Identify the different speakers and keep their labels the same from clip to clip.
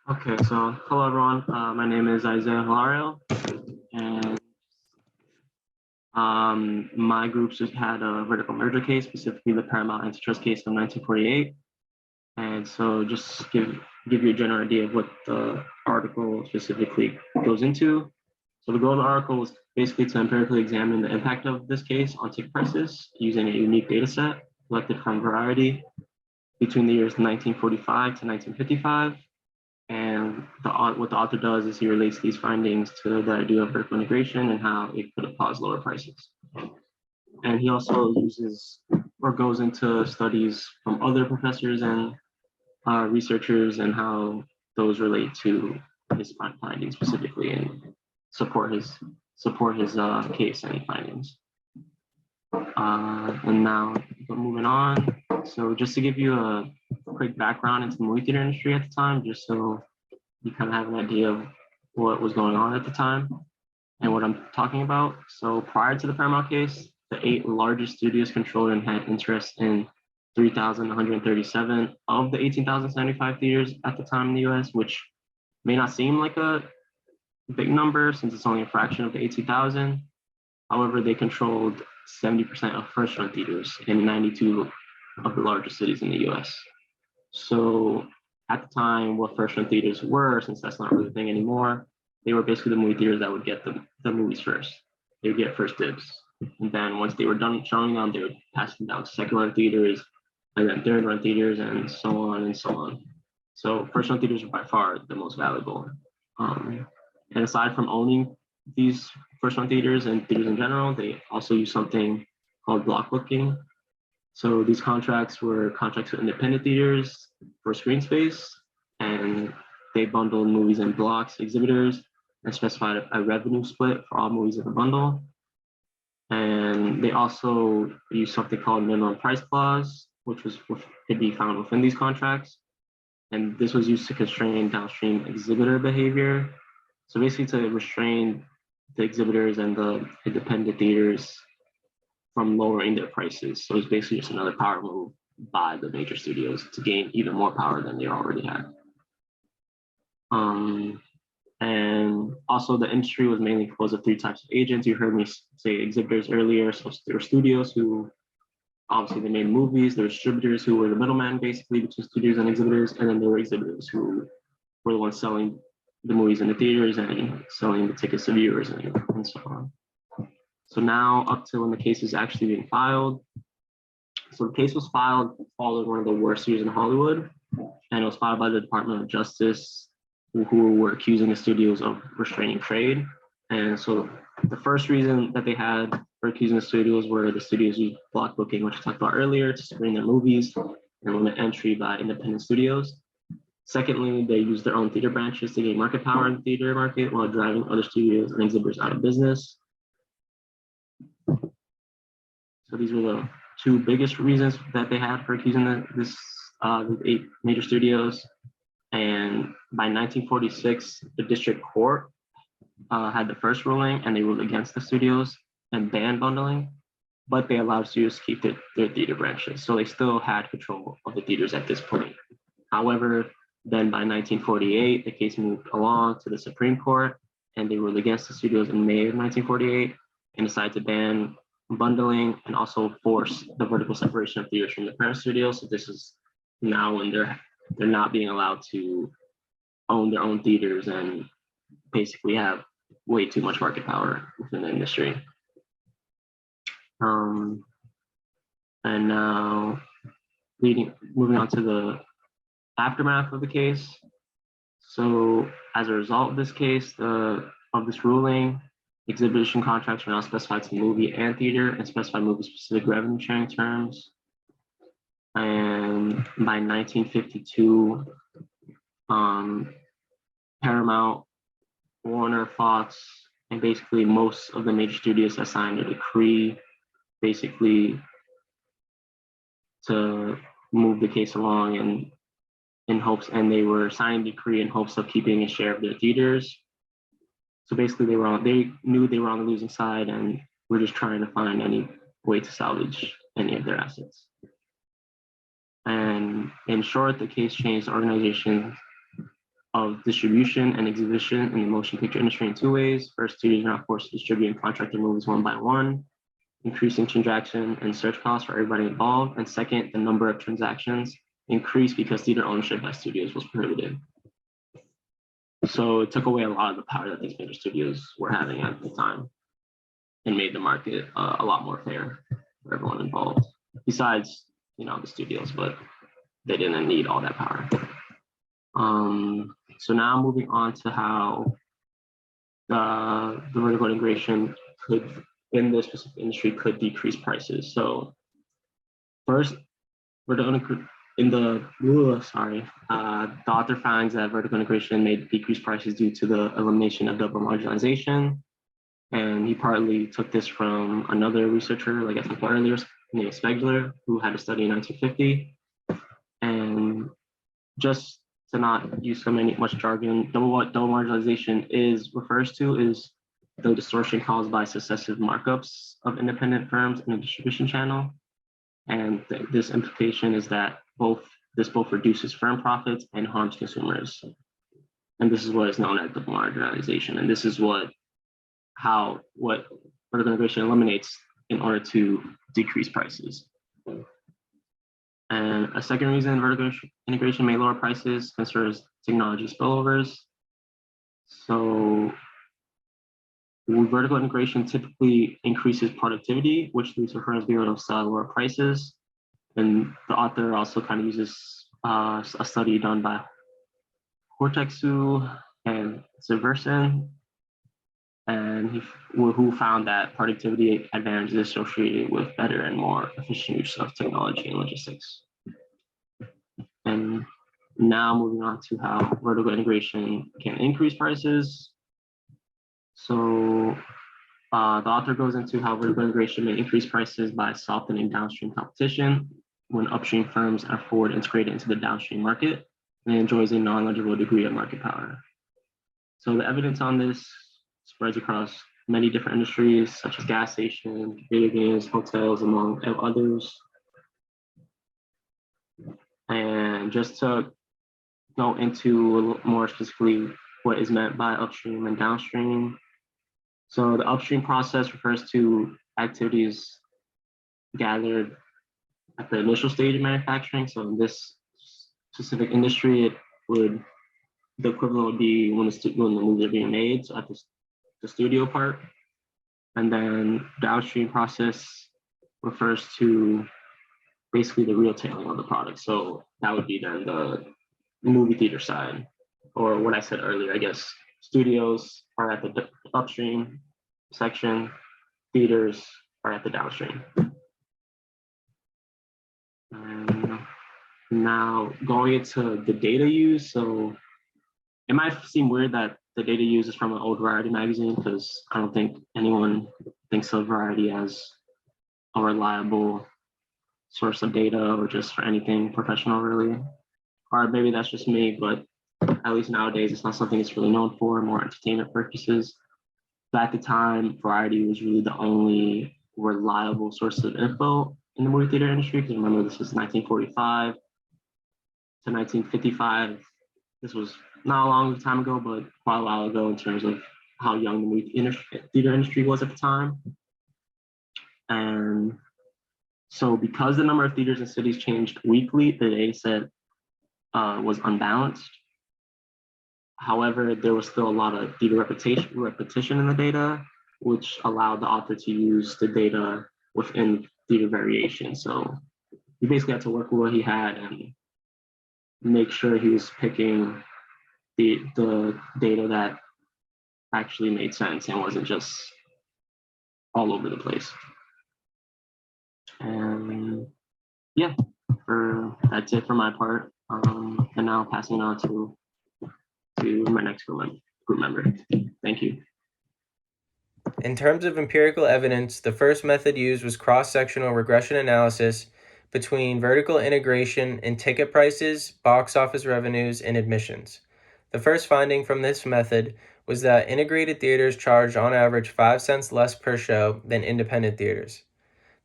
Speaker 1: Okay, so hello everyone. My name is Isaiah Hilario, and my group just had a vertical merger case, specifically the Paramount antitrust case of 1948. And so, just give you a general idea of what the article specifically goes into. So the goal of the article was basically to empirically examine the impact of this case on ticket prices using a unique data set collected from Variety between the years 1945 to 1955. And what the author does is he relates these findings to the idea of vertical integration and how it could have caused lower prices. And he also uses or goes into studies from other professors and researchers and how those relate to his findings specifically and support his case and findings. And now moving on. So just to give you a quick background into the movie theater industry at the time, just so you kind of have an idea of what was going on at the time and what I'm talking about. So prior to the Paramount case, the 8 largest studios controlled and had interest in 3,137 of the 18,075 theaters at the time in the US, which may not seem like a big number since it's only a fraction of the 18,000. However, they controlled 70% of first run theaters in 92 of the largest cities in the US. So at the time, what first run theaters were, since that's not really a thing anymore, they were basically the movie theaters that would get the movies first. They would get first dibs. And then once they were done showing them, they would pass them down to second run theaters and then third run theaters and so on and so on. So first run theaters are by far the most valuable. And aside from owning these first run theaters and theaters in general, they also use something called block booking. So these contracts were contracts with independent theaters for screen space, and they bundled movies in blocks, exhibitors, and specified a revenue split for all movies in the bundle. And they also used something called minimum price clause, which could be found within these contracts. And this was used to constrain downstream exhibitor behavior. So basically to restrain the exhibitors and the independent theaters from lowering their prices. So it's basically just another power move by the major studios to gain even more power than they already had. And also the industry was mainly composed of 3 types of agents. You heard me say exhibitors earlier. So there were studios who obviously they made movies. There were distributors who were the middleman basically between studios and exhibitors. And then there were exhibitors who were the ones selling the movies in the theaters and selling the tickets to viewers and so on. So now up to when the case is actually being filed. So the case was filed following one of the worst years in Hollywood, and it was filed by the Department of Justice, who were accusing the studios of restraining trade. And so the first reason that they had for accusing the studios were the studios used block booking, which I talked about earlier, to screen their movies and limit entry by independent studios. Secondly, they used their own theater branches to gain market power in the theater market while driving other studios and exhibitors out of business. So these were the 2 biggest reasons that they had for accusing the 8 major studios. And by 1946, the district court had the first ruling, and they ruled against the studios and banned bundling, but they allowed studios to keep their theater branches. So they still had control of the theaters at this point. However, then by 1948, the case moved along to the Supreme Court, and they ruled against the studios in May of 1948 and decided to ban bundling and also force the vertical separation of theaters from the parent studios. So this is now when they're not being allowed to own their own theaters and basically have way too much market power within the industry. And now moving on to the aftermath of the case. So as a result of this case, of this ruling, exhibition contracts are now specified to movie and theater and specify movie-specific revenue sharing terms. And by 1952, Paramount, Warner, Fox, and basically most of the major studios have signed a decree basically to move the case along and they were signing a decree in hopes of keeping a share of their theaters. So basically they knew they were on the losing side and were just trying to find any way to salvage any of their assets. And in short, the case changed the organization of distribution and exhibition in the motion picture industry in two ways. First, studios are not forced to distribute and contract their movies one by one, increasing transaction and search costs for everybody involved. And second, the number of transactions increased because theater ownership by studios was prohibited. So it took away a lot of the power that these major studios were having at the time and made the market a lot more fair for everyone involved. Besides, the studios, but they didn't need all that power. So now moving on to how the vertical integration could, in this specific industry, could decrease prices. So first, the author finds that vertical integration may decrease prices due to the elimination of double marginalization. And he partly took this from another researcher, like I talked about earlier, named Spegler, who had a study in 1950. And just to not use much jargon, what double marginalization refers to is the distortion caused by successive markups of independent firms in a distribution channel. And this implication is that this both reduces firm profits and harms consumers. And this is what is known as double marginalization. And this is what vertical integration eliminates in order to decrease prices. And a second reason vertical integration may lower prices concerns technology spillovers. So vertical integration typically increases productivity, which leads to firms being able to sell lower prices. And the author also kind of uses a study done by Hortexu and Severson, and who found that productivity advantages associated with better and more efficient use of technology and logistics. And now moving on to how vertical integration can increase prices. So the author goes into how vertical integration may increase prices by softening downstream competition when upstream firms are forward integrated into the downstream market and enjoys a non-legible degree of market power. So the evidence on this spreads across many different industries, such as gas stations, video games, hotels, among others. And just to go into a little more specifically what is meant by upstream and downstream. So the upstream process refers to activities gathered at the initial stage of manufacturing. So in this specific industry, the equivalent would be when the movies are being made, so at the studio part. And then downstream process refers to basically the retailing of the product. So that would be then the movie theater side, or what I said earlier, I guess studios are at the upstream section, theaters are at the downstream. And now going into the data used, so it might seem weird that the data used is from an old Variety magazine, because I don't think anyone thinks of Variety as a reliable source of data or just for anything professional, really. Or maybe that's just me, but at least nowadays it's not something it's really known for, more entertainment purposes. But at the time, Variety was really the only reliable source of info in the movie theater industry, because remember, this was 1945 to 1955. This was not a long time ago, but quite a while ago in terms of how young the movie theater industry was at the time. And so because the number of theaters in cities changed weekly, the data set was unbalanced. However, there was still a lot of theater repetition in the data, which allowed the author to use the data within theater variation. So he basically had to work with what he had and make sure he was picking the data that actually made sense and wasn't just all over the place. And yeah, that's it for my part. And now passing on to my next group member. Thank you.
Speaker 2: In terms of empirical evidence, the first method used was cross-sectional regression analysis between vertical integration in ticket prices, box office revenues, and admissions. The first finding from this method was that integrated theaters charged on average 5 cents less per show than independent theaters.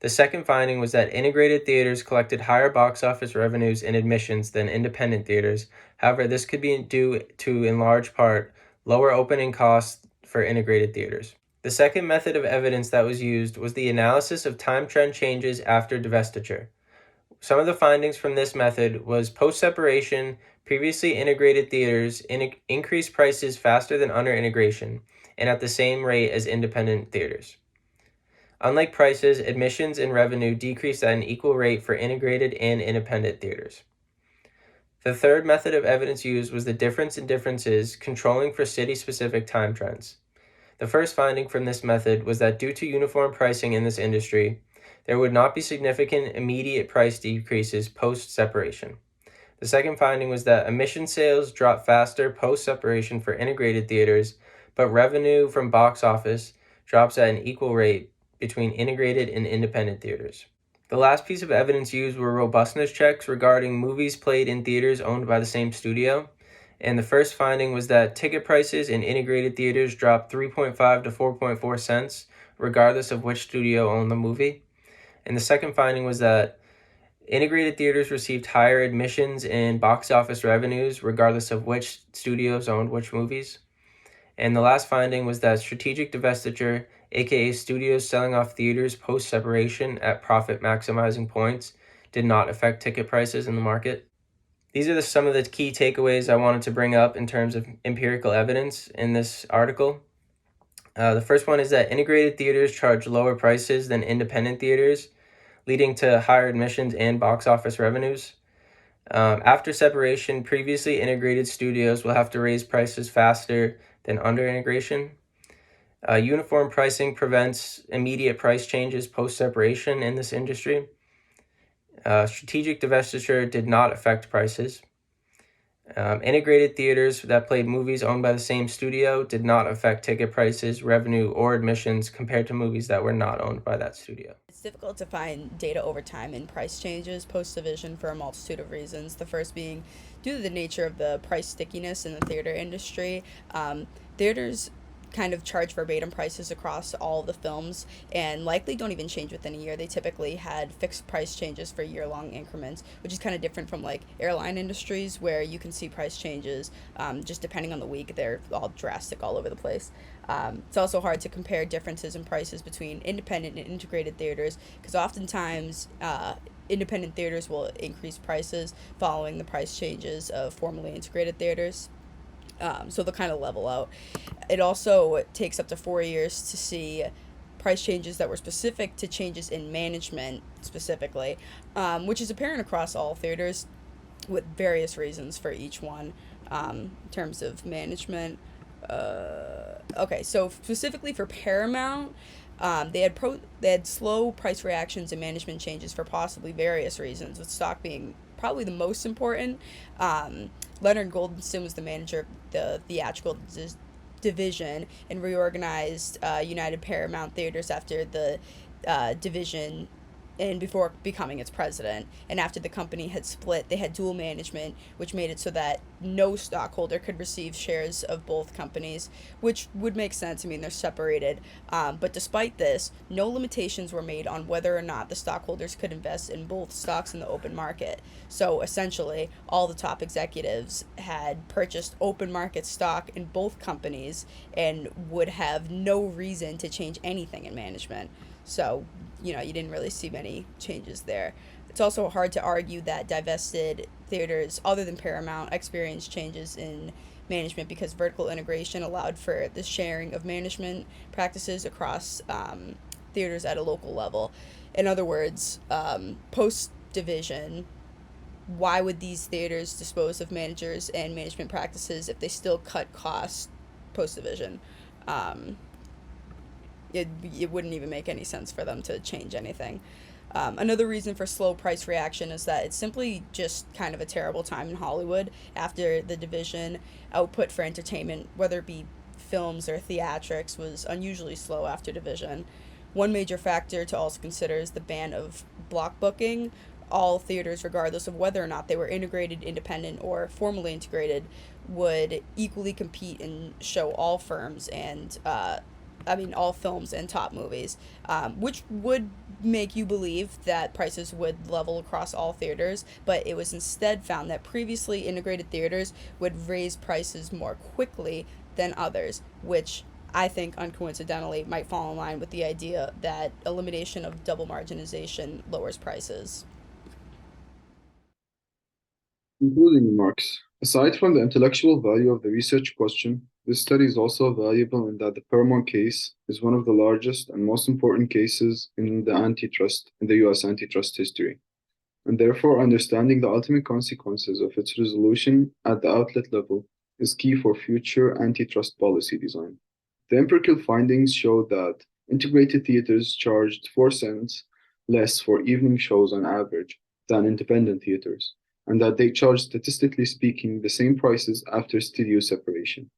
Speaker 2: The second finding was that integrated theaters collected higher box office revenues and admissions than independent theaters. However, this could be due to, in large part, lower opening costs for integrated theaters. The second method of evidence that was used was the analysis of time trend changes after divestiture. Some of the findings from this method was post-separation, previously integrated theaters increased prices faster than under integration and at the same rate as independent theaters. Unlike prices, admissions and revenue decreased at an equal rate for integrated and independent theaters. The third method of evidence used was the difference in differences controlling for city-specific time trends. The first finding from this method was that due to uniform pricing in this industry, there would not be significant immediate price decreases post-separation. The second finding was that admission sales dropped faster post-separation for integrated theaters, but revenue from box office drops at an equal rate between integrated and independent theaters. The last piece of evidence used were robustness checks regarding movies played in theaters owned by the same studio. And the first finding was that ticket prices in integrated theaters dropped 3.5 to 4.4 cents, regardless of which studio owned the movie. And the second finding was that integrated theaters received higher admissions and box office revenues, regardless of which studios owned which movies. And the last finding was that strategic divestiture, aka studios selling off theaters post-separation at profit maximizing points, did not affect ticket prices in the market. These are some of the key takeaways I wanted to bring up in terms of empirical evidence in this article. The first one is that integrated theaters charge lower prices than independent theaters, leading to higher admissions and box office revenues. After separation, previously integrated studios will have to raise prices faster than under integration. Uniform pricing prevents immediate price changes post-separation in this industry. Strategic divestiture did not affect prices. Integrated theaters that played movies owned by the same studio did not affect ticket prices, revenue, or admissions compared to movies that were not owned by that studio.
Speaker 3: It's difficult to find data over time in price changes post-division for a multitude of reasons. The first being due to the nature of the price stickiness in the theater industry. Theaters kind of charge verbatim prices across all the films and likely don't even change within a year. They typically had fixed price changes for year-long increments, which is kind of different from like airline industries where you can see price changes just depending on the week. They're all drastic all over the place. It's also hard to compare differences in prices between independent and integrated theaters because oftentimes independent theaters will increase prices following the price changes of formerly integrated theaters. So they'll kind of level out. It also takes up to 4 years to see price changes that were specific to changes in management specifically, which is apparent across all theaters with various reasons for each one in terms of management. Okay, so specifically for Paramount, they had slow price reactions and management changes for possibly various reasons, with stock being probably the most important. Leonard Goldenson was the manager of the theatrical division and reorganized United Paramount Theaters after the division and before becoming its president. And after the company had split, they had dual management, which made it so that no stockholder could receive shares of both companies, which would make sense. I mean, they're separated. But despite this, no limitations were made on whether or not the stockholders could invest in both stocks in the open market. So essentially, all the top executives had purchased open market stock in both companies and would have no reason to change anything in management. So, you didn't really see many changes there. It's also hard to argue that divested theaters, other than Paramount, experienced changes in management because vertical integration allowed for the sharing of management practices across theaters at a local level. In other words, post-division, why would these theaters dispose of managers and management practices if they still cut costs post-division? It wouldn't even make any sense for them to change anything. Another reason for slow price reaction is that it's simply just kind of a terrible time in Hollywood after the division. Output for entertainment, whether it be films or theatrics, was unusually slow after division. One major factor to also consider is the ban of block booking. All theaters, regardless of whether or not they were integrated, independent, or formally integrated, would equally compete and show all firms, and all films and top movies, which would make you believe that prices would level across all theaters, but it was instead found that previously integrated theaters would raise prices more quickly than others, which I think uncoincidentally might fall in line with the idea that elimination of double marginalization lowers prices.
Speaker 4: Concluding remarks. Aside from the intellectual value of the research question, this study is also valuable in that the Paramount case is one of the largest and most important cases in the US antitrust history, and therefore understanding the ultimate consequences of its resolution at the outlet level is key for future antitrust policy design. The empirical findings showed that integrated theaters charged 4 cents less for evening shows on average than independent theaters, and that they charged, statistically speaking, the same prices after studio separation.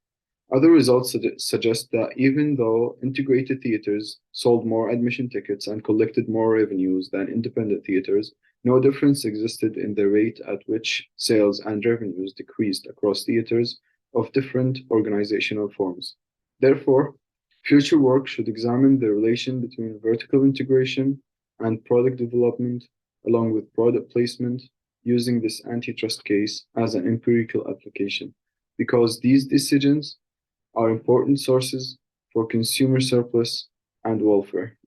Speaker 4: Other results suggest that even though integrated theaters sold more admission tickets and collected more revenues than independent theaters, no difference existed in the rate at which sales and revenues decreased across theaters of different organizational forms. Therefore, future work should examine the relation between vertical integration and product development, along with product placement, using this antitrust case as an empirical application, because these decisions are important sources for consumer surplus and welfare.